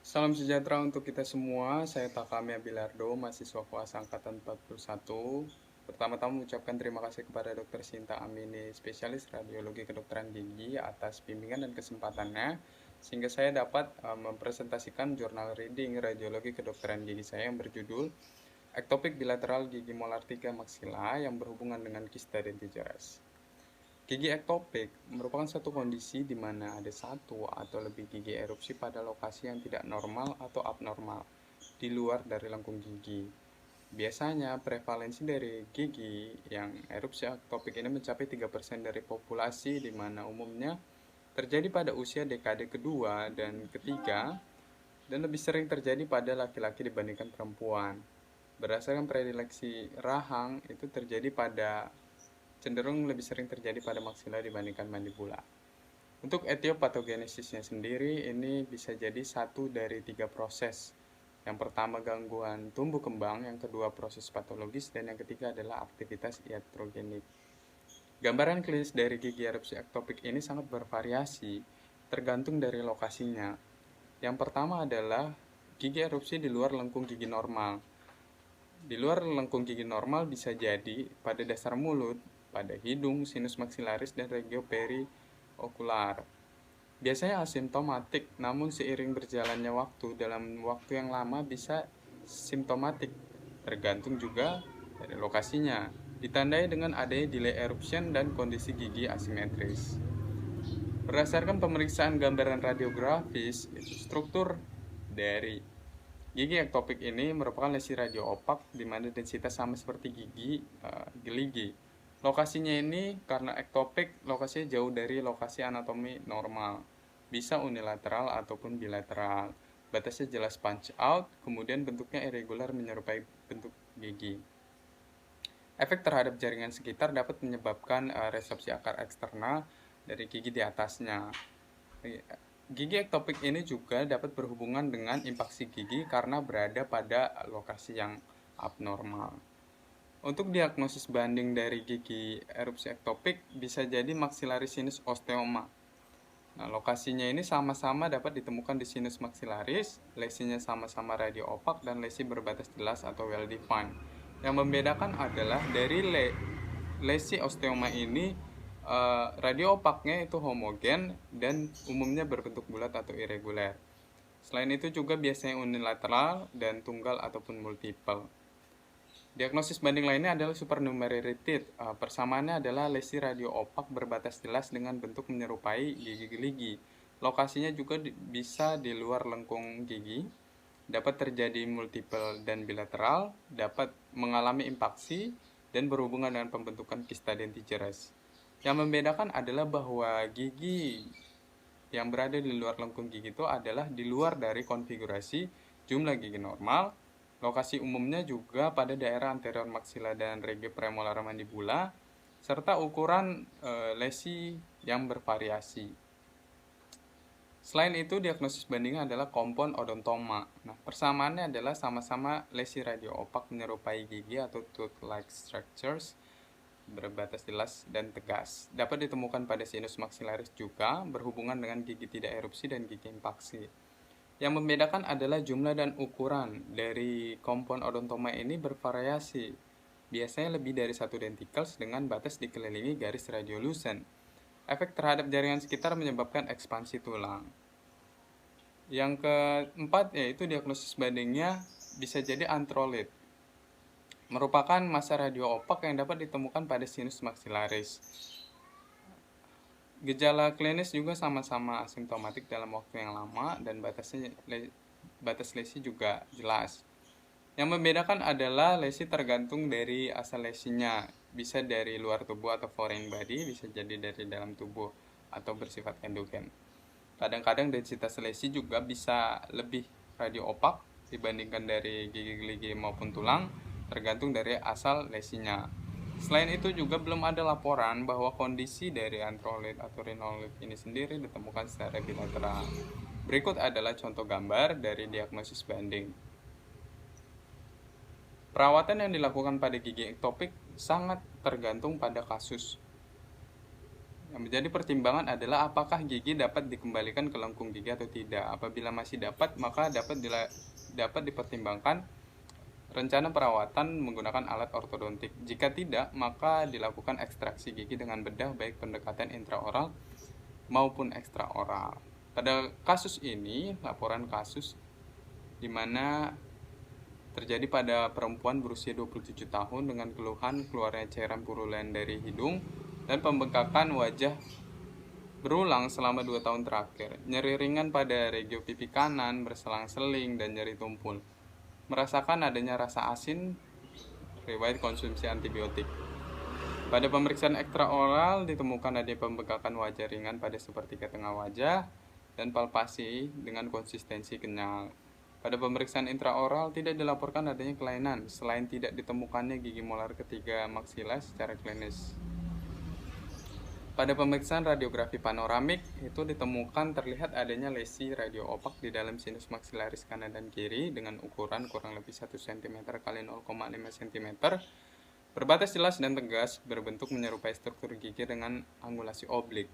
Salam sejahtera untuk kita semua. Saya Takami Abilardo, mahasiswa koas angkatan 41. Pertama-tama mengucapkan terima kasih kepada Dr. Sinta Amini, spesialis radiologi kedokteran gigi atas bimbingan dan kesempatannya sehingga saya dapat mempresentasikan jurnal reading radiologi kedokteran gigi saya yang berjudul Ektopik Bilateral Gigi Molar 3 Maxilla yang berhubungan dengan kista dentigerous. Gigi ektopik merupakan satu kondisi di mana ada satu atau lebih gigi erupsi pada lokasi yang tidak normal atau abnormal di luar dari lengkung gigi. Biasanya prevalensi dari gigi yang erupsi ektopik ini mencapai 3% dari populasi di mana umumnya terjadi pada usia dekade kedua dan ketiga dan lebih sering terjadi pada laki-laki dibandingkan perempuan. Berdasarkan predileksi rahang itu terjadi pada cenderung lebih sering terjadi pada maksila dibandingkan mandibula. Untuk etiopatogenesisnya sendiri ini bisa jadi satu dari 3 proses. Yang pertama gangguan tumbuh kembang, yang kedua proses patologis, dan yang ketiga adalah aktivitas iatrogenik. Gambaran klinis dari gigi erupsi ektopik ini sangat bervariasi, tergantung dari lokasinya. Yang pertama adalah gigi erupsi di luar lengkung gigi normal. Di luar lengkung gigi normal bisa jadi pada dasar mulut, pada hidung, sinus maksilaris, dan regio periokular. Biasanya asimptomatik, namun seiring berjalannya waktu, dalam waktu yang lama bisa simptomatik, tergantung juga dari lokasinya. Ditandai dengan adanya delay eruption dan kondisi gigi asimetris. Berdasarkan pemeriksaan gambaran radiografis, struktur dari gigi ektopik ini merupakan lesi radio opak di mana densitas sama seperti gigi geligi. Lokasinya ini karena ektopik lokasinya jauh dari lokasi anatomi normal. Bisa unilateral ataupun bilateral. Batasnya jelas punch out, kemudian bentuknya irregular menyerupai bentuk gigi. Efek terhadap jaringan sekitar dapat menyebabkan resepsi akar eksternal dari gigi di atasnya. Gigi ektopik ini juga dapat berhubungan dengan impaksi gigi karena berada pada lokasi yang abnormal. Untuk diagnosis banding dari gigi erupsi ektopik bisa jadi maxillaris sinus osteoma. Nah, lokasinya ini sama-sama dapat ditemukan di sinus maxillaris, lesinya sama-sama radio opak dan lesi berbatas jelas atau well defined. Yang membedakan adalah dari lesi osteoma ini radio opaknya itu homogen dan umumnya berbentuk bulat atau irregular. Selain itu juga biasanya unilateral dan tunggal ataupun multiple. Diagnosis banding lainnya adalah supernumerary. Persamaannya adalah lesi radio opak berbatas jelas dengan bentuk menyerupai gigi geligi. Lokasinya juga bisa di luar lengkung gigi, dapat terjadi multiple dan bilateral, dapat mengalami impaksi, dan berhubungan dengan pembentukan kista dentigerous. Yang membedakan adalah bahwa gigi yang berada di luar lengkung gigi itu adalah di luar dari konfigurasi jumlah gigi normal. Lokasi umumnya juga pada daerah anterior maxilla dan regio premolar mandibula, serta ukuran lesi yang bervariasi. Selain itu, diagnosis bandingnya adalah kompon odontoma. Nah, persamaannya adalah sama-sama lesi radio opak menyerupai gigi atau tooth-like structures, berbatas jelas dan tegas. Dapat ditemukan pada sinus maxillaris juga, berhubungan dengan gigi tidak erupsi dan gigi impaksi. Yang membedakan adalah jumlah dan ukuran dari kompon odontoma ini bervariasi. Biasanya lebih dari 1 denticles dengan batas dikelilingi garis radiolucent. Efek terhadap jaringan sekitar menyebabkan ekspansi tulang. Yang keempat yaitu diagnosis bandingnya bisa jadi antrolit. Merupakan massa radio opak yang dapat ditemukan pada sinus maxillaris. Gejala klinis juga sama-sama asimptomatik dalam waktu yang lama dan batas lesi juga jelas. Yang membedakan adalah lesi tergantung dari asal lesinya. Bisa dari luar tubuh atau foreign body, bisa jadi dari dalam tubuh atau bersifat endogen. Kadang-kadang densitas lesi juga bisa lebih radio opak dibandingkan dari gigi-gigi maupun tulang, tergantung dari asal lesinya. Selain itu juga belum ada laporan bahwa kondisi dari antrolit atau rhinolit ini sendiri ditemukan secara bilateral. Berikut adalah contoh gambar dari diagnosis banding. Perawatan yang dilakukan pada gigi ektopik sangat tergantung pada kasus. Yang menjadi pertimbangan adalah apakah gigi dapat dikembalikan ke lengkung gigi atau tidak. Apabila masih dapat, maka dapat dipertimbangkan rencana perawatan menggunakan alat ortodontik. Jika tidak, maka dilakukan ekstraksi gigi dengan bedah baik pendekatan intraoral maupun ekstraoral. Pada kasus ini, laporan kasus di mana terjadi pada perempuan berusia 27 tahun dengan keluhan keluarnya cairan purulen dari hidung dan pembengkakan wajah berulang selama 2 tahun terakhir. Nyeri ringan pada regio pipi kanan, berselang-seling, dan nyeri tumpul. Merasakan adanya rasa asin, riwayat konsumsi antibiotik. Pada pemeriksaan ekstraoral ditemukan adanya pembengkakan wajah ringan pada sepertiga tengah wajah dan palpasi dengan konsistensi kenyal. Pada pemeriksaan intraoral tidak dilaporkan adanya kelainan selain tidak ditemukannya gigi molar ketiga maksila secara klinis. Pada pemeriksaan radiografi panoramik itu ditemukan terlihat adanya lesi radio opak di dalam sinus maksilaris kanan dan kiri dengan ukuran kurang lebih 1 cm x 0,5 cm, berbatas jelas dan tegas, berbentuk menyerupai struktur gigi dengan angulasi oblik.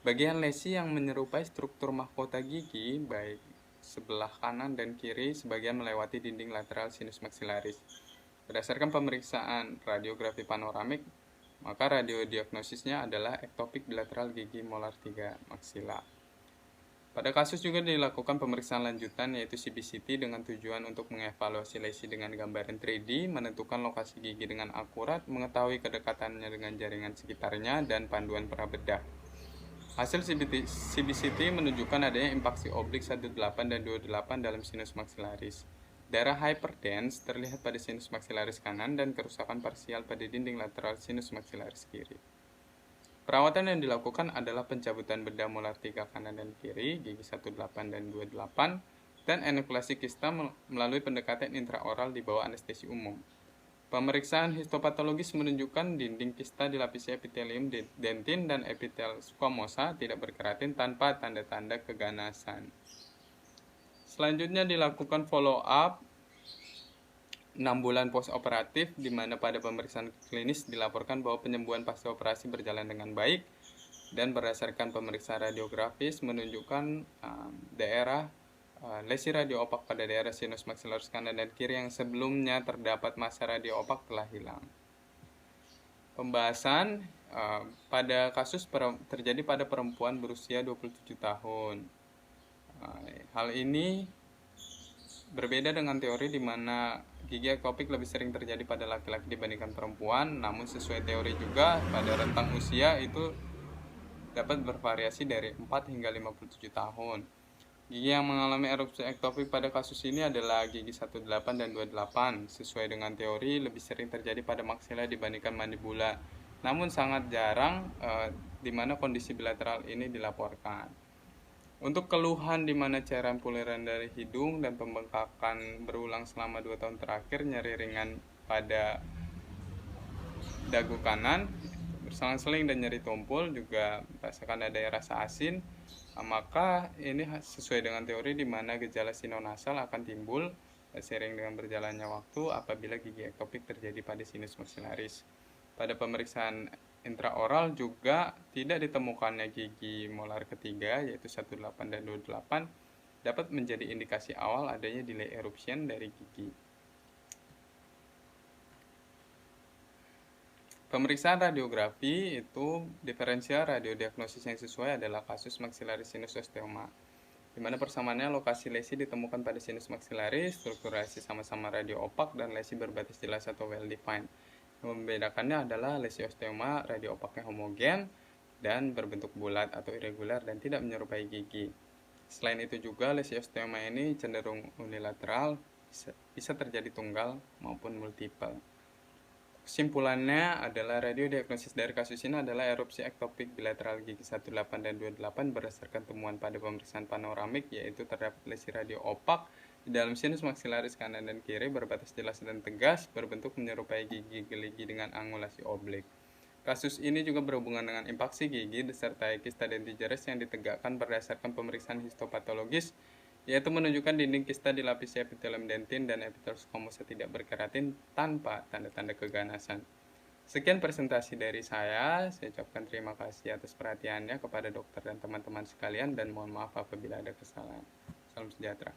Bagian lesi yang menyerupai struktur mahkota gigi baik sebelah kanan dan kiri sebagian melewati dinding lateral sinus maksilaris. Berdasarkan pemeriksaan radiografi panoramik, maka radiodiagnosisnya adalah ektopik bilateral gigi molar 3 maksila. Pada kasus juga dilakukan pemeriksaan lanjutan yaitu CBCT dengan tujuan untuk mengevaluasi lesi dengan gambaran 3D, menentukan lokasi gigi dengan akurat, mengetahui kedekatannya dengan jaringan sekitarnya, dan panduan prabedah. Hasil CBCT menunjukkan adanya impaksi oblik 18 dan 28 dalam sinus maksilaris. Darah hyperdense terlihat pada sinus maksilaris kanan dan kerusakan parsial pada dinding lateral sinus maksilaris kiri. Perawatan yang dilakukan adalah pencabutan bedah molar 3 kanan dan kiri, gigi 18 dan 28, dan enuklasi kista melalui pendekatan intraoral di bawah anestesi umum. Pemeriksaan histopatologis menunjukkan dinding kista dilapisi epitelium dentin dan epitel squamosa tidak berkeratin tanpa tanda-tanda keganasan. Selanjutnya dilakukan follow up 6 bulan postoperatif, di mana pada pemeriksaan klinis dilaporkan bahwa penyembuhan pasca operasi berjalan dengan baik dan berdasarkan pemeriksaan radiografis menunjukkan daerah lesi radio opak pada daerah sinus maksilaris kanan dan kiri yang sebelumnya terdapat massa radio opak telah hilang. Pembahasan pada kasus terjadi pada perempuan berusia 27 tahun. Hal ini berbeda dengan teori di mana gigi ektopik lebih sering terjadi pada laki-laki dibandingkan perempuan, namun sesuai teori juga pada rentang usia itu dapat bervariasi dari 4 hingga 57 tahun. Gigi yang mengalami erupsi ektopik pada kasus ini adalah gigi 18 dan 28. Sesuai dengan teori lebih sering terjadi pada maksila dibandingkan mandibula, namun sangat jarang di mana kondisi bilateral ini dilaporkan. Untuk keluhan di mana cairan puliran dari hidung dan pembengkakan berulang selama 2 tahun terakhir, nyeri ringan pada dagu kanan, berselang-seling dan nyeri tumpul, juga merasakan adanya rasa asin, maka ini sesuai dengan teori di mana gejala sinonasal akan timbul seiring dengan berjalannya waktu apabila gigi ektopik terjadi pada sinus maksilaris. Pada pemeriksaan intraoral juga tidak ditemukannya gigi molar ketiga yaitu 18 dan 28 dapat menjadi indikasi awal adanya delay eruption dari gigi. Pemeriksaan radiografi itu diferensial radiodiagnosis yang sesuai adalah kasus maksilaris sinus osteoma, di mana persamaannya lokasi lesi ditemukan pada sinus maksilaris, struktur lesi sama-sama radio opak dan lesi berbatas jelas atau well defined. Yang membedakannya adalah lesi osteoma radio opaknya homogen dan berbentuk bulat atau irregular dan tidak menyerupai gigi. Selain itu juga lesi osteoma ini cenderung unilateral, bisa terjadi tunggal maupun multiple. Kesimpulannya adalah radiodiagnosis dari kasus ini adalah erupsi ektopik bilateral gigi 18 dan 28 berdasarkan temuan pada pemeriksaan panoramik, yaitu terdapat lesi radio opak di dalam sinus maksilaris kanan dan kiri berbatas jelas dan tegas, berbentuk menyerupai gigi geligi dengan angulasi oblik. Kasus ini juga berhubungan dengan impaksi gigi disertai kista dentigerous yang ditegakkan berdasarkan pemeriksaan histopatologis, yaitu menunjukkan dinding kista dilapisi epitelium dentin dan epitel squamosa tidak berkeratin tanpa tanda-tanda keganasan. Sekian presentasi dari saya ucapkan terima kasih atas perhatiannya kepada dokter dan teman-teman sekalian dan mohon maaf apabila ada kesalahan. Salam sejahtera.